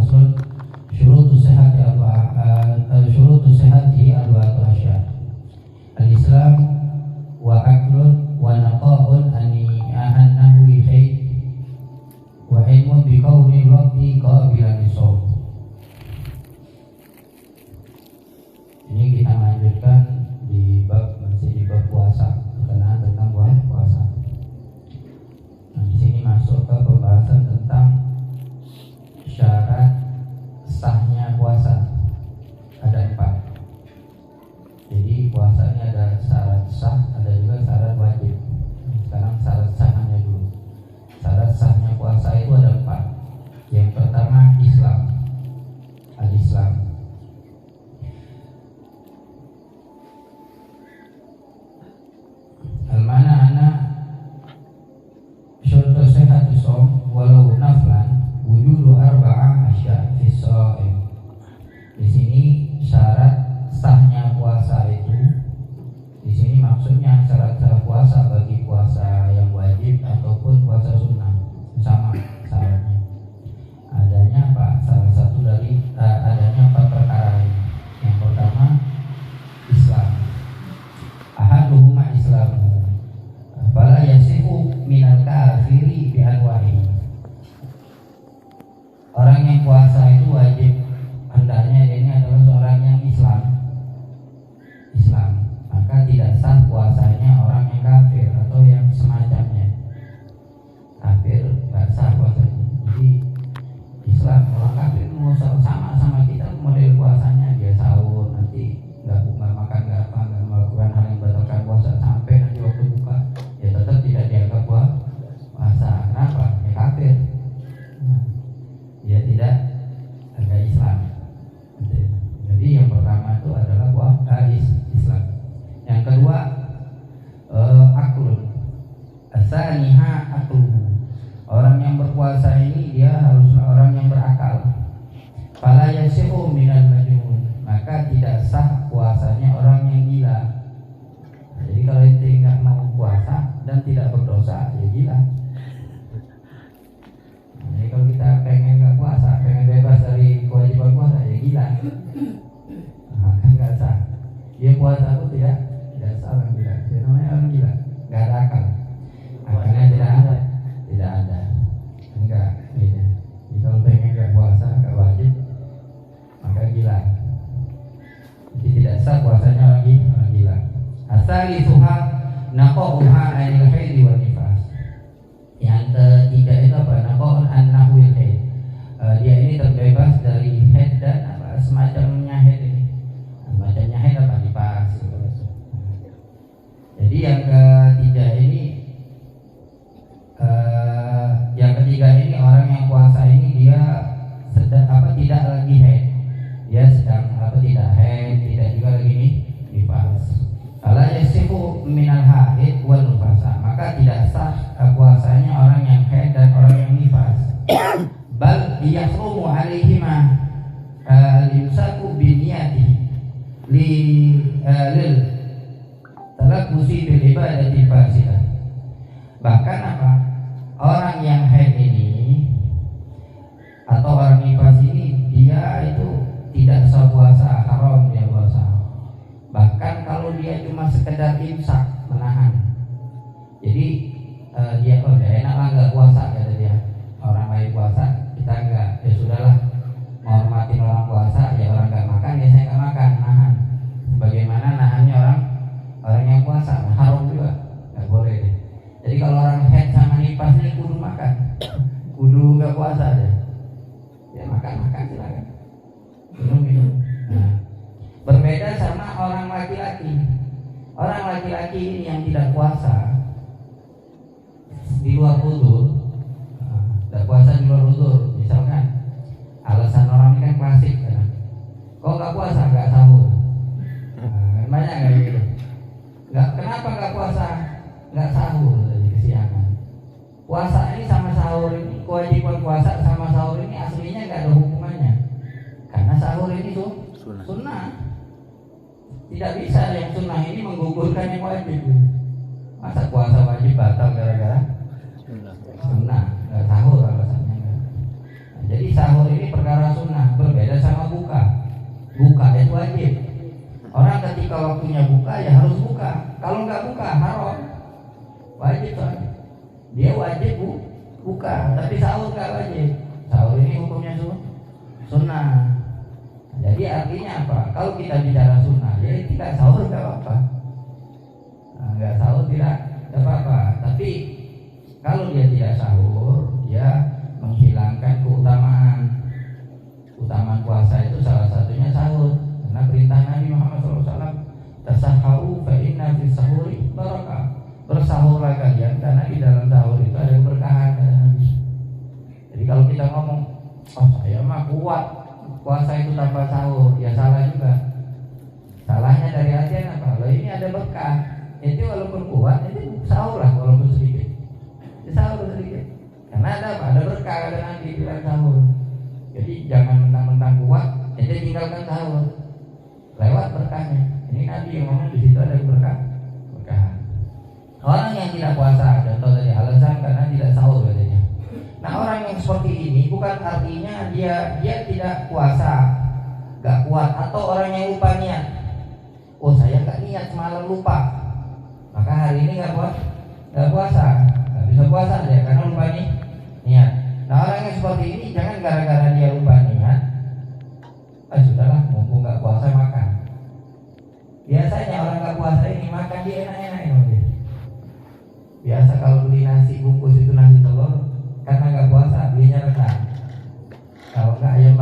Faslun syurutus sihhati arba'atu asya. Al-Islam wa aklun wa naqa'un an nahwi khair wa ilmun bi qawli waqti qabilan lisawm. Ini kita lanjutkan masih di bab puasa, berkenaan tentang puasa. Nah, di sini masuk ke pembahasan tentang syarat sahnya puasa. Ada 4. Jadi puasa ini ada syarat sah, ada juga syarat wajib. Sekarang syarat sahnya dulu. Syarat sahnya puasa itu ada 4. Yang pertama Islam. Al-Islam. Al-mana ana syurtu sihhati shaum walau naflan wujudu arba'ah asya fi shaim. Di sini syarat sahnya puasa itu, di sini maksudnya syarat sah puasa bagi puasa yang wajib ataupun puasa sunnah sama syaratnya. Adanya apa? Salah satu dari adanya 4 perkara ini. Yang pertama Islam. Ahaduhuma Islamu fala yasihu minal kafiri bi anwa'i. Orang yang puasa itu wajib, hendaknya dia ini adalah seorang yang Islam, maka tidak sah puasanya orang yang kafir atau yang semacamnya. Kafir nggak sah puasanya. Jadi Islam, orang kafir mau sama kita model puasanya, dia sahur nanti nggak makan nggak apa, nggak melakukan hal yang membatalkan puasa sampai nanti waktu buka, ya tetap tidak dianggap puasa. Kenapa? Ya kafir. Dia tidak ada Islam. Jadi yang pertama itu adalah Islam. Yang kedua aklun. Asaniha akluhu. Orang yang berpuasa ini dia haruslah orang yang berakal. Fala yasihu minal majnun. Maka tidak sah puasanya orang yang gila. Jadi kalau ente nggak mau puasa dan tidak berdosa, ya gila. Jadi kalau kita pengen nggak puasa, pengen bebas dari kewajiban puasa, ya gila. Maka nggak sah. Dia puasa pun tidak sah orang gila. Dia namanya orang gila, nggak ada akal. Akalnya tidak ada. Enggak, beda. Jadi kalau pengen nggak puasa, nggak wajib, maka gila. Jadi tidak sah puasanya orang gila. Asali suha naqauha anil haidi wal nifas. Yang ketiga itu apa? Naqaun an-nahwil haid. Dia ini terbebas dari haid dan apa semacamnya haid ini. Semacamnya haid apa? Nifas. Jadi yang ketiga ini orang yang puasa ini dia sedang tidak lagi haid. Dia sedang tidak haid, tidak juga lagi nifas. Ala yasihu minal haid wal nifasa. Maka tidak sah puasanya orang yang haid dan orang yang nifas. Bal yahrumu alaihima al-imsaku bi niyati lil talabbusi bil ibadati fasidah. Bahkan apa? Orang yang haid ini atau orang nifas ini dia itu tidak sah puasa, haram dia puasa. Bahkan kalau dia cuma sekedar imsak, menahan. Jadi dia enak lah nggak puasa kata dia. Orang lain puasa, kita nggak, ya sudahlah. Menghormatin orang puasa, ya orang nggak makan, ya saya nggak makan, nahan. Bagaimana nahannya orang yang puasa, haram juga, nggak boleh deh. Jadi kalau orang haid sama nifas ini kudu makan, kudu nggak puasa deh. Ya makan silakan, minum. Nah, berbeda sama orang laki-laki. Orang laki-laki ini yang tidak puasa di luar uzur, tidak puasa di luar uzur, misalkan alasan orang ini kan klasik kan, kok nggak puasa, nggak sahur, banyak nggak gitu. Kenapa nggak puasa, nggak sahur tadi kesiangan. Puasa ini sama sahur ini, kewajiban puasa sama sahur ini aslinya nggak ada hubungannya, karena sahur ini tuh sunnah. Tidak bisa yang sunnah ini menggugurkan yang wajib. Masa puasa wajib batal gara-gara sunnah? Nggak sahur alasannya. Jadi sahur ini perkara waktunya buka ya harus buka. Kalau nggak buka haram, wajib soalnya. Dia wajib buka, tapi sahur nggak wajib. Sahur ini hukumnya sunnah. Jadi artinya apa? Kalau kita bicara sunnah, jadi tidak sahur nggak apa-apa. Nggak sahur tidak apa-apa. Tapi kalau dia tidak sahur, dia menghilangkan keutamaan puasa itu salah satunya sahur. Karena perintah Nabi Muhammad SAW, tasaharu fa inna fis sahuri barakah. Bersahurlah kalian karena di dalam sahur itu ada keberkahan. Jadi kalau kita ngomong, oh saya mah kuat puasa itu tanpa sahur, ya salah juga. Salahnya dari hatian apa? Kalau ini ada berkah, itu walaupun kuat, itu sahur lah walaupun sedikit. Itu sahur sedikit. Karena ada apa? Ada berkah, ada nanti bilang sahur. Jadi jangan mentang-mentang kuat, itu tinggalkan sahur. Lewat berkahnya. Ini Nabi yang ngomong di situ ada berkahan. Orang yang tidak puasa, contoh tadi alasan karena tidak sahur katanya. Nah orang yang seperti ini bukan artinya dia tidak puasa, gak kuat, atau orang yang lupa niat. Oh saya gak niat semalam lupa, maka hari ini gak puasa, gak bisa puasa dia karena lupa niat. Nah orang yang seperti ini jangan gara-gara dia lupa niat, sudahlah mumpung gak puasa makan. Biasanya orang gak puasa ini makan dia enak-enak ini. Biasa kalau beli nasi bungkus itu nasi telur, karena nggak puasa belinya rendang. Kalau nggak ayam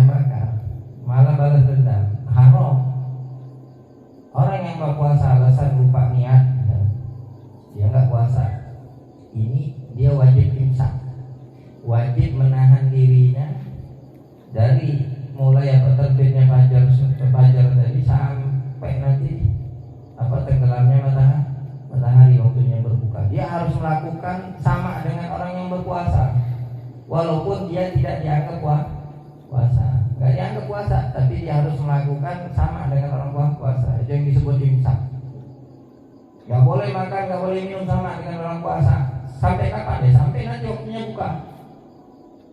bakar, malah balas dendam. Haram. Orang yang nggak puasa alasan lupa niat, dia nggak puasa. Ini dia wajib imsak, wajib menahan dirinya dari mulai terbitnya fajar tadi sampai nanti tenggelamnya matahari waktunya berbuka. Dia harus melakukan sama dengan orang yang berpuasa, walaupun dia tidak dianggap puasa, nggak dianggap puasa, tapi dia harus melakukan sama dengan orang puasa. Itu yang disebut imsak. Nggak boleh makan, nggak boleh minum sama dengan orang puasa. Sampai kapan? Ya sampai nanti waktunya buka.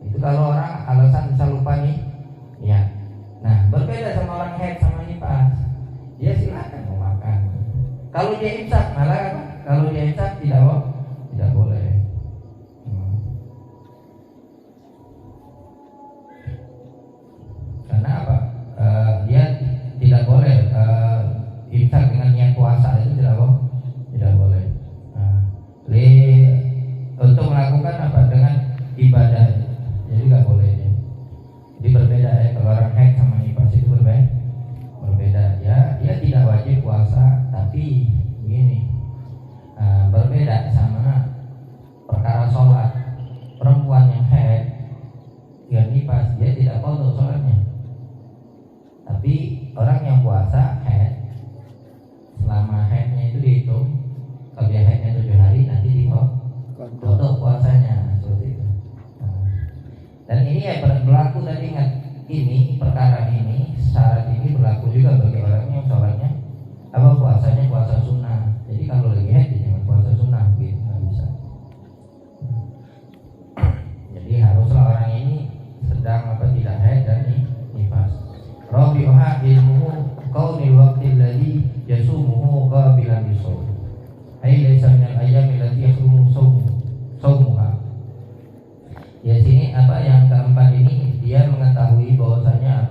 Itu kalau orang alasan bisa lupa ya. Nah berbeda sama orang haid sama nifas. Dia silakan mau makan. Kalau dia imsak malah apa? Kalau dia imsak tidak boleh. Karena apa? Dia tidak boleh imsak dengan niat puasa, itu tidak boleh. Untuk melakukan apa? Dengan ibadah, jadi nggak boleh. Jadi berbeda ya, kalau orang haid sama nifas itu berbeda ya. Dia tidak wajib puasa, tapi begini, berbeda sama perkara sholat. Perempuan yang haid dia nifas, dia tidak qadha sholatnya. Tapi orang yang puasa haid, selama haidnya itu dihitung. Kalau dia haidnya 7 hari, nanti qadha puasanya, seperti itu. Dan ini ya berlaku tadi, ingat, ini perkara ini, syarat ini berlaku juga bagi orang yang sholatnya puasanya puasa sunnah. Jadi kalau lagi haid jangan puasa sunnah, gitu, nggak bisa. Jadi haruslah orang ini sedang tidak haid dan nifas. Rabi'uha ilmuhu qaulil waqti alladhi yasumuhu qabilan bisawm. Ai laysa minal ayyami allati yahrumu sawmuha. Ya sini yang keempat ini dia mengetahui bahwasanya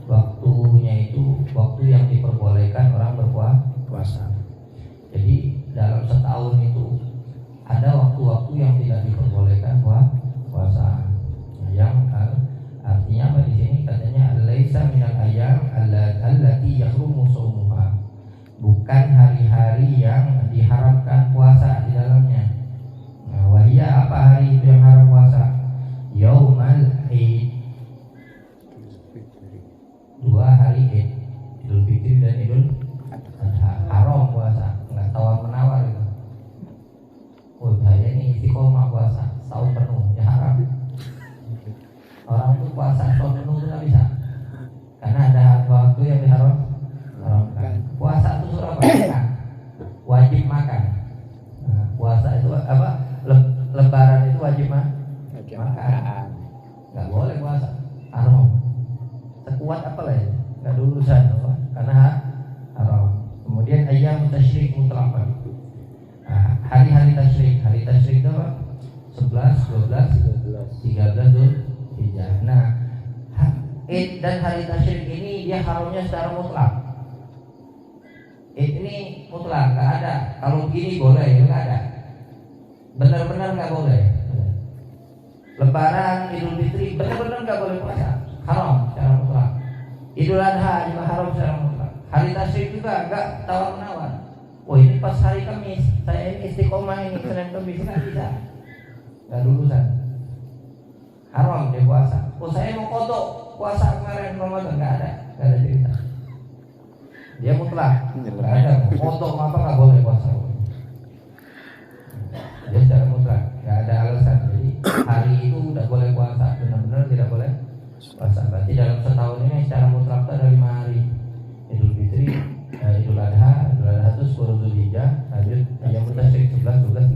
waktunya itu waktu yang diperbolehkan orang berpuasa. Jadi dalam setahun itu ada waktu-waktu yang tidak diperbolehkan puasa. Yang artinya apa di sini? Katanya laisa minal ayyam allati yahrumu shaumuha. Bukan hari-hari yang diharamkan puasa di dalamnya. Nah, wahia apa hari itu yang haram puasa? Yaumal Id. 2 hari Id, Idul Fitri dan Idul Adha. Haram puasa, nggak tawar menawar itu. Oh saya ini istiqomah puasa setahun penuh, ya haram. Orang itu puasa setahun penuh itu nggak bisa, karena ada waktu yang diharamkan. Puasa itu surah apa? Wajib makan. Nah, puasa itu Lebaran itu wajib makan. Nggak boleh puasa, haram. Sekuat apa lah ya? Nggak ada urusan, karena haram. tasyrik. Hari tasyrik itu apa? 11, 12, 13 Dzulhijjah. Nah, Id dan hari tasyrik ini dia haramnya secara mutlak. Id ini mutlak, nggak ada. Kalau begini boleh, nggak ada. Benar-benar nggak boleh. Lebaran, Idul Fitri, benar-benar nggak boleh puasa, haram secara mutlak. Idul Adha juga haram secara mutlak. Hari tasyrik juga nggak tawar menawar. Oh ini pas hari Kamis, saya ini istiqomah ini Senin Kamis nggak bisa, nggak lulusan. Haram dia puasa. Oh saya mau kodok puasa kemarin Ramadan, nggak ada cerita. Dia mutlak, nggak ada. Kodok apa nggak boleh puasa. Dia secara mutlak, nggak ada alasan. Jadi hari itu udah boleh puasa, benar-benar tidak boleh puasa. Berarti dalam setahun ini secara mutlak itu ada 5 hari. Idul Fitri, Idul Adha itu 10 Dzulhijjah, lanjut yang tasyrik 11, 12,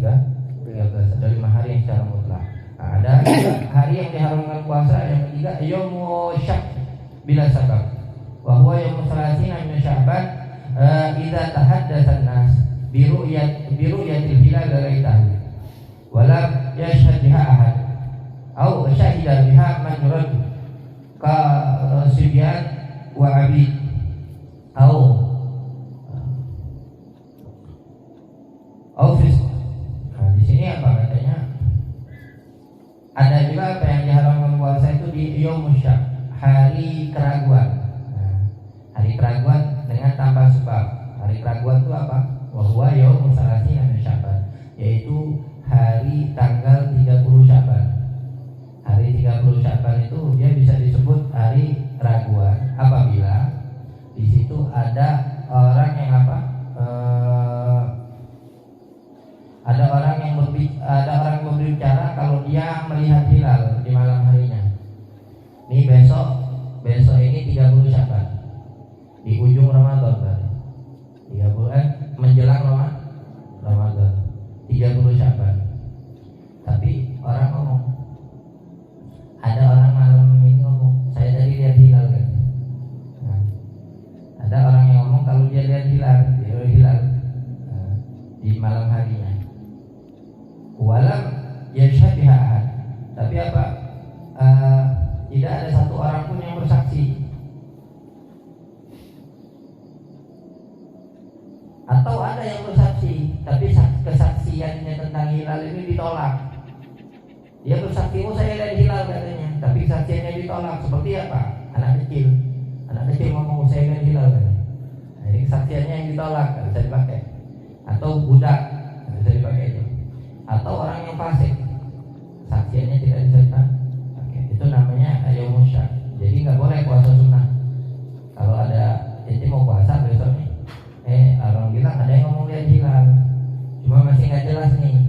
13. Ada 5 hari yang secara mutlak. Nah, ada hari yang diharamkan puasa. Yang ketiga, Yaumu Syak bila sabab. Wa huwa yaumu salasina min Sya'ban idza tahaddatsan nas bi ru'yatil hilal lailatan. Walam yashhad biha ahad au syahida biha man yurad ka sibyan wa abid au fisq. Nah, di sini apa katanya? Ada juga apa yang diharamkan puasa itu di Yaumul Syak, hari keraguan. Nah, hari keraguan dengan tambah sebab. Hari keraguan itu apa? Wa huwa yaumul salasina min Sya'ban, yaitu hari tanggal 30 Sya'ban. Hari 30 Sya'ban itu dia bisa disebut hari raguan apabila di situ ada orang yang apa? Ada orang yang berbicara kalau dia melihat hilal di malam harinya. Ini besok ini 30 Sya'ban. Di ujung Ramadan berarti. 30 menjelang Ramadan. 30 Sya'ban. Tapi orang ngomong, ada orang malam ini ngomong, saya tadi lihat hilal kan. Nah, ada orang yang ngomong kalau dia lihat hilal di malam harinya. Walam yashhad biha ahad. Tapi apa? Tidak ada satu orang pun yang bersaksi. Atau ada yang bersaksi, tapi kesaksiannya tentang hilal ini ditolak. Dia bersaksi, oh saya lihat hilal katanya, tapi kesaksiannya ditolak. Seperti apa? Anak kecil ngomong saya lihat hilal katanya. Nah, ini kesaksiannya yang ditolak, nggak bisa dipakai. Atau budak, nggak bisa dipakai itu. Atau orang yang fasik, kesaksiannya tidak bisa dipakai. Itu namanya Yaumus Syak. Jadi nggak boleh puasa sunnah. Kalau ada jadi mau puasa besok nih, orang bilang ada yang ngomong lihat hilal, cuma masih nggak jelas nih.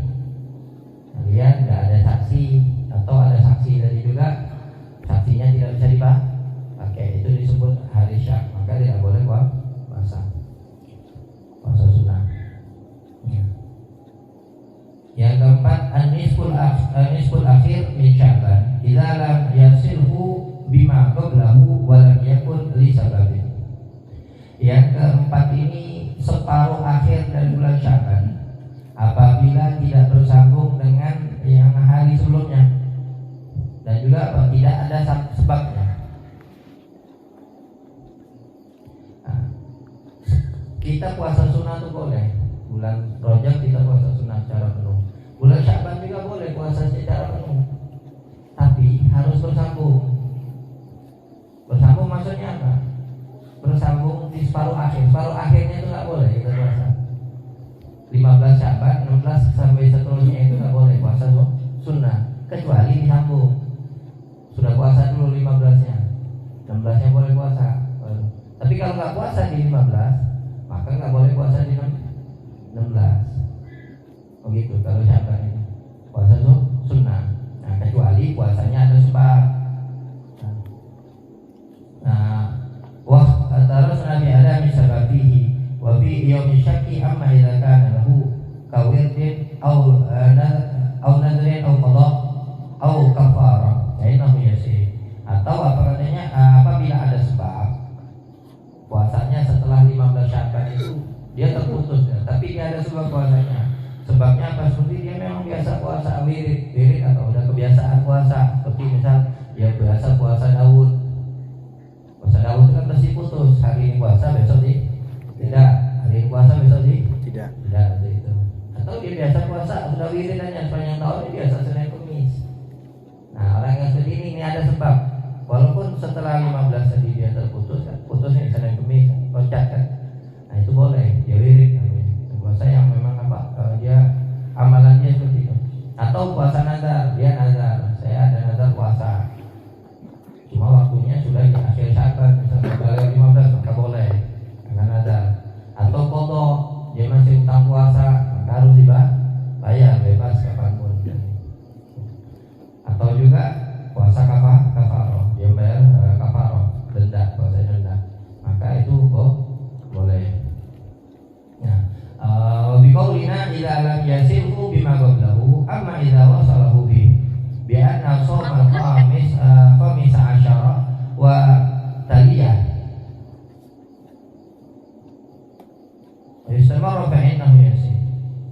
Lihat nggak ada saksi, atau ada saksi tadi juga saksinya tidak bisa dipakai, itu disebut hari Syak, maka tidak boleh puasa sunnah. Yang keempat, an-nisful akhir min Sya'ban idza lam yasilhu bima qablahu wa lam yakun li sababin. Yang keempat ini separuh akhir dari bulan Sya'ban apabila tidak bersambung dengan yang hari sebelumnya dan juga tidak ada sebabnya. Nah, kita puasa sunnah itu boleh. Bulan Rajab kita puasa sunnah secara penuh. Bulan Sya'ban juga boleh puasa secara penuh. Tapi harus bersambung. Bersambung maksudnya apa? Bersambung di separuh akhir. Separuh akhirnya itu nggak boleh kita puasa. 15 Sya'ban, 16 sampai seterusnya itu nggak boleh puasa sunnah, kecuali disambung. Sudah puasa dulu 15-nya, 16-nya boleh puasa. Tapi kalau nggak puasa di 15, maka nggak boleh puasa di 16. Begitu kalau Sya'ban ini puasa sunnah. Nah, kecuali puasanya ada sebab. Wah, terus Nabi ada misababihi wa fi yaumi syakki amma idza kana lahu kawirdin au nadrin au qada au kafara innahu yasir. Atau apa katanya, apabila ada sebab puasanya setelah 15 Sya'ban itu dia terputus ya, tapi dia ada sebab puasanya. Sebabnya apa? Seperti wirid atau udah kebiasaan puasa, seperti misal dia biasa puasa Daud. Puasa Daud itu kan pasti putus, hari ini puasa besok tidak, hari ini puasa besok tidak itu. Atau dia biasa puasa sudah wirid aja sepanjang tahun, dia biasa Senin Kamis. Nah orang yang seperti ini ada sebab, walaupun setelah 15 tadi dia terputus kan, putusnya Senin Kamis loncat kan, nah itu boleh dia wirid namanya. Puasa yang memang dia amalannya seperti itu. Atau puasa nazar, dia nazar, saya ada nazar puasa, cuma waktunya sudah di akhir Syaban, misalnya tanggal 15 maka boleh karena nazar. Atau qadha, dia masih utang puasa maka harus dibayar bebas kapanpun. Atau juga puasa kafarah, dia bayar kafarah, denda, puasa denda, maka itu boleh. Ya. Biqaulina idza lam yasilhu bima qablahu amma idza wasalahu bi anna shawmal khamis asyara wa taliyah istamarra fa innahu yasir.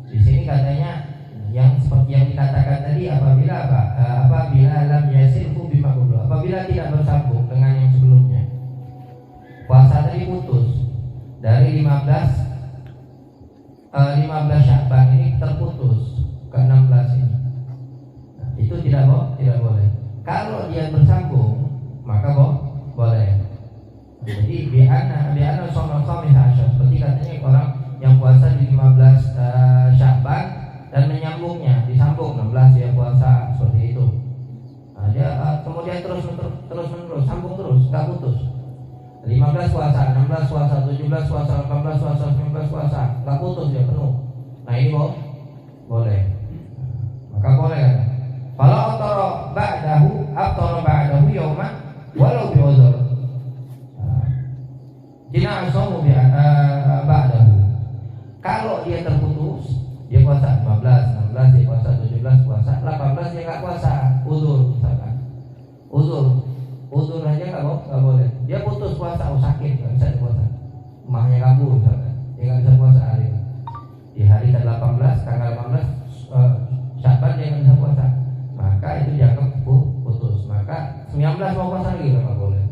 Di sini katanya yang seperti yang dikatakan tadi, apabila lam yasilhu bima qablahu, apabila tidak bersambung dengan yang sebelumnya. Puasa tadi putus dari 15 Sya'ban ini terputus ke 16 ini. Nah, itu tidak boleh. Kalau dia bersambung maka boleh. Jadi bi'ana shamal khamis asyar, seperti katanya orang yang puasa di 15 Sya'ban dan menyambungnya, disambung 16 dia puasa seperti itu. Nah, dia kemudian terus menerus sambung terus, enggak putus. 15 puasa, 16 puasa, 17 puasa, 18 puasa, 19 puasa, enggak putus dia penuh. Nah ini boleh. Maka boleh kan. Kalau aftara ba'dahu yauman walau bi uzur. Jina asamu ba'dahu. Kalau dia terputus, dia puasa 15, 16 dia puasa, 17 puasa, 18 dia enggak puasa, uzur misalkan. Uzur aja enggak boleh. Dia putus puasa, sakit, enggak bisa puasa. Emahnya kambuh misalkan, dia enggak bisa puasa hari ini. Di hari ke-18, tanggal 18 Sya'ban dia enggak bisa puasa. Maka itu dianggap putus. Maka 19 mau puasa lagi enggak boleh.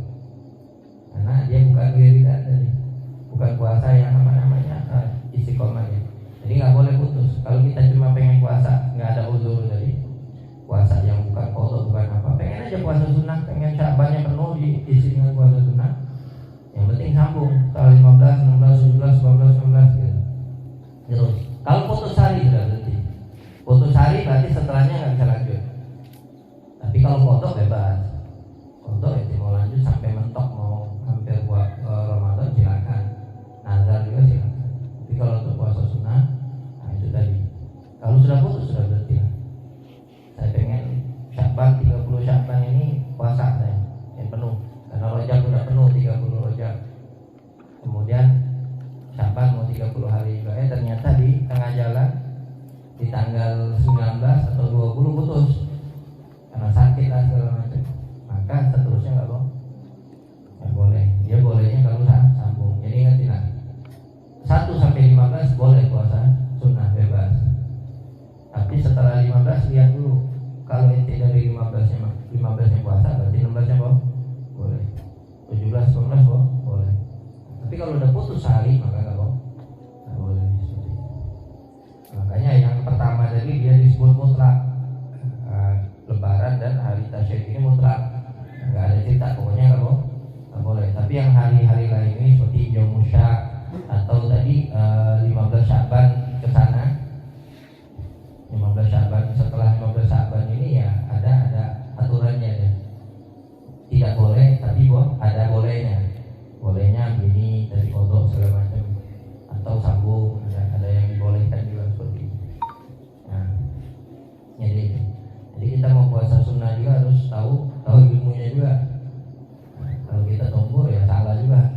Karena dia bukan wiridan tadi. Bukan puasa yang istiqomah ya. Jadi enggak boleh putus. Kalau kita cuma pengen puasa, enggak ada uzur tadi. Puasa yang bukan qadha, bukan apa, pengen aja puasa sunnah, pengen Sya'bannya penuh diisi dengan puasa sunnah. Yang penting sambung tanggal 15, 16, 17, 18, 19 gitu. Terus kalau putus hari sudah berhenti. Putus hari berarti setelahnya nggak bisa lanjut. Tapi kalau qadha bebas. Qadha itu mau lanjut sampai mentok, mau hampir buat Ramadan silakan. Nazar juga silakan. Tapi kalau untuk puasa sunnah, nah itu tadi. Kalau sudah putus sudah berhenti. Saya pengen Sya'ban 30 Sya'ban ini puasa saya yang penuh. Karena Rajab sudah penuh 30 Rajab. Kemudian Sya'ban mau 30 hari juga. Ternyata di tengah jalan di tanggal 19 atau 20 putus karena sakit lah segala macam. Maka seterusnya nggak boleh. Dia bolehnya kalau sambung. Jadi ingatlah 1 sampai 15 boleh puasa sunnah bebas. Tapi setelah 15 lihat dulu. Kalau inti dari 15 yang puasa berarti 16 nya boleh. 17, 19 boleh. Tapi kalau udah putus hari maka nggak boleh. Makanya yang pertama tadi dia disebut mutlak. Lebaran dan hari tasyrik ini mutlak. Nggak ada cerita, pokoknya nggak boleh. Tapi yang hari-hari lain ini seperti Yaum Syak atau tadi 15 Sya'ban ke sana. 15 Sya'ban, setelah 15 Sya'ban ini ya ada aturannya ya. Tidak boleh, tapi ada bolehnya. Bolehnya gini dari qadha segala macam atau sambung, ada yang dibolehkan juga seperti itu. Nah, jadi kita mau puasa sunnah juga harus tahu ilmunya juga. Nah, kalau kita tombol ya salah juga.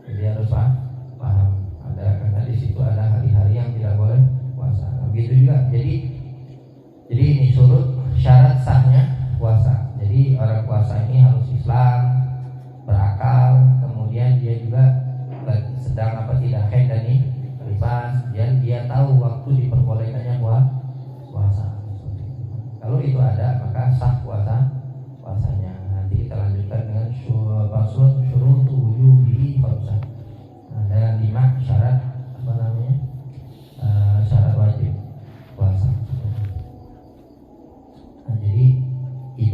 Jadi harus paham. Karena di situ ada hari-hari yang tidak boleh puasa. Begitu juga. Jadi ini surut syarat sahnya puasa. Jadi orang puasa ini harus Islam, berakal, kemudian dia juga sedang tidak haid dan nifas, dan dia tahu waktu diperbolehkannya puasa. Kalau itu ada maka sah puasanya. Nanti kita lanjutkan dengan faslun syurutu wujubihi khamsah. Nah, dan di